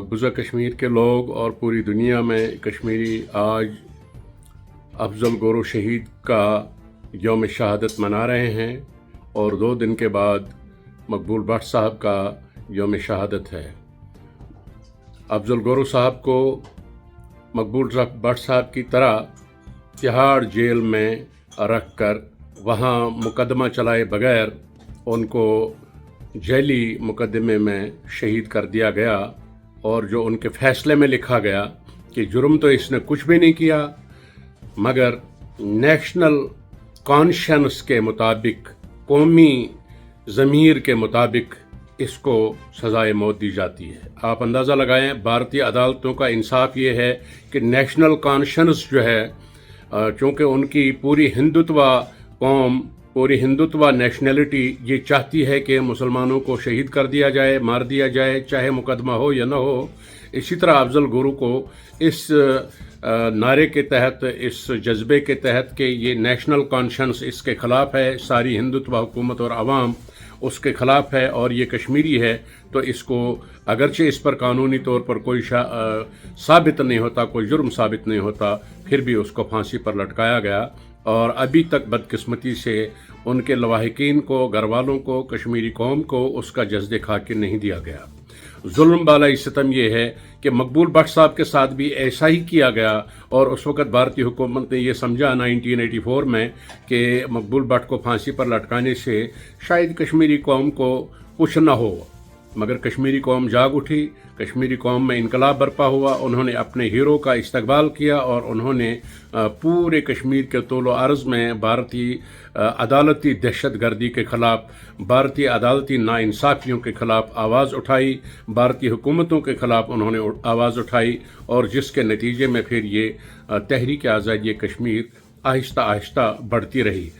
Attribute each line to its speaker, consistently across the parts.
Speaker 1: मकबूजा कश्मीर के लोग और पूरी दुनिया में कश्मीरी आज अफजल गोरो शहीद का यौम शहादत मना रहे हैं और 2 दिन के बाद मकबूल भट्ट साहब का यौम शहादत है। अफजल गोरो साहब को मकबूल भट्ट साहब की तरह तिहाड़ जेल में रख कर वहाँ मुकदमा चलाए बगैर उनको जेली मुकदमे में शहीद कर दिया गया और जो उनके फ़ैसले में लिखा गया कि जुर्म तो इसने कुछ भी नहीं किया मगर नेशनल कॉन्शियंस के मुताबिक, कौमी ज़मीर के मुताबिक इसको सज़ाए मौत दी जाती है। आप अंदाज़ा लगाएं, भारतीय अदालतों का इंसाफ ये है कि नेशनल कॉन्शियंस जो है, चूँकि उनकी पूरी हिंदुत्व कौम, पूरी हिंदुत्व नेशनलिटी ये चाहती है कि मुसलमानों को शहीद कर दिया जाए, मार दिया जाए, चाहे मुकदमा हो या न हो। इसी तरह अफजल गुरु को इस नारे के तहत, इस जज्बे के तहत कि ये नेशनल कॉन्शियंस इसके ख़िलाफ़ है, सारी हिंदुत्व हुकूमत और आवाम उसके ख़िलाफ़ है और ये कश्मीरी है, तो इसको अगरचे इस पर कानूनी तौर पर कोई साबित नहीं होता, कोई जुर्म साबित नहीं होता, फिर भी उसको फांसी पर लटकाया गया। और अभी तक बदकिस्मती से उनके लवाहिकीन को, घरवालों को, कश्मीरी कौम को उसका जज्दे खाके नहीं दिया गया। जुल्म वाला सितम ये है कि मकबूल भट्ट साहब के साथ भी ऐसा ही किया गया और उस वक़्त भारतीय हुकूमत ने ये समझा 1984 में कि मकबूल भट्ट को फांसी पर लटकाने से शायद कश्मीरी कौम को कुछ न हो, मगर कश्मीरी कौम जाग उठी, कश्मीरी कौम में इनकलाब बरपा हुआ। उन्होंने अपने हीरो का इस्तकबाल किया और उन्होंने पूरे कश्मीर के तौलो अर्ज़ में भारतीय अदालती दहशतगर्दी के ख़िलाफ़, भारतीय अदालती नाइंसाफ़ियों के ख़िलाफ़ आवाज़ उठाई, भारतीय हुकूमतों के ख़िलाफ़ उन्होंने आवाज़ उठाई और जिसके नतीजे में फिर ये तहरीक आज़ादी कश्मीर आहिस्ता आहिस्ता बढ़ती रही।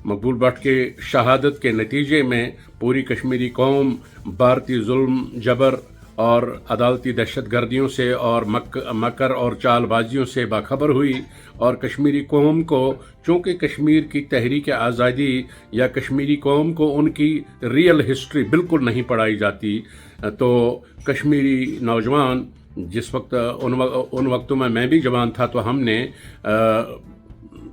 Speaker 1: मकबूल भट्ट के शहादत के नतीजे में पूरी कश्मीरी कौम भारतीय जुल्म, जबर और अदालती दहशतगर्दियों से और मकर और चालबाजियों से बाखबर हुई और कश्मीरी कौम को, चूँकि कश्मीर की तहरीक आज़ादी या कश्मीरी कौम को उनकी रियल हिस्ट्री बिल्कुल नहीं पढ़ाई जाती, तो कश्मीरी नौजवान जिस वक्त उन वक्तों में मैं भी जवान था, तो हमने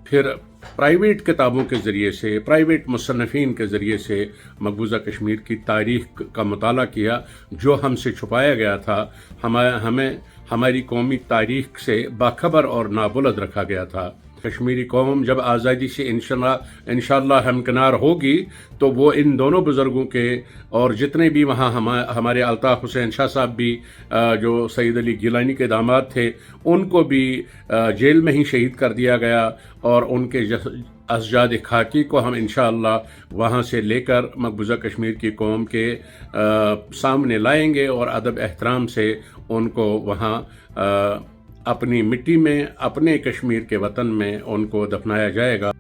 Speaker 1: फिर प्राइवेट किताबों के ज़रिए से, प्राइवेट मुसन्निफ़ीन के ज़रिए से मकबूजा कश्मीर की तारीख़ का मुताला किया। जो हमसे छुपाया गया था, हमें हमारी कौमी तारीख़ से बाखबर और नाबुलद रखा गया था। कश्मीरी कौम जब आज़ादी से इंशाअल्लाह हमकिनार होगी तो वो इन दोनों बुज़ुर्गों के और जितने भी वहाँ हमारे अल्ताफ़ हुसैन शाह साहब भी जो सईद अली गिलानी के दामाद थे, उनको भी जेल में ही शहीद कर दिया गया और उनके अज़जाद खाकी को हम इंशाअल्लाह वहाँ से लेकर मकबूजा कश्मीर की कौम के सामने लाएंगे और अदब एहतराम से उनको वहाँ अपनी मिट्टी में, अपने कश्मीर के वतन में उनको दफनाया जाएगा।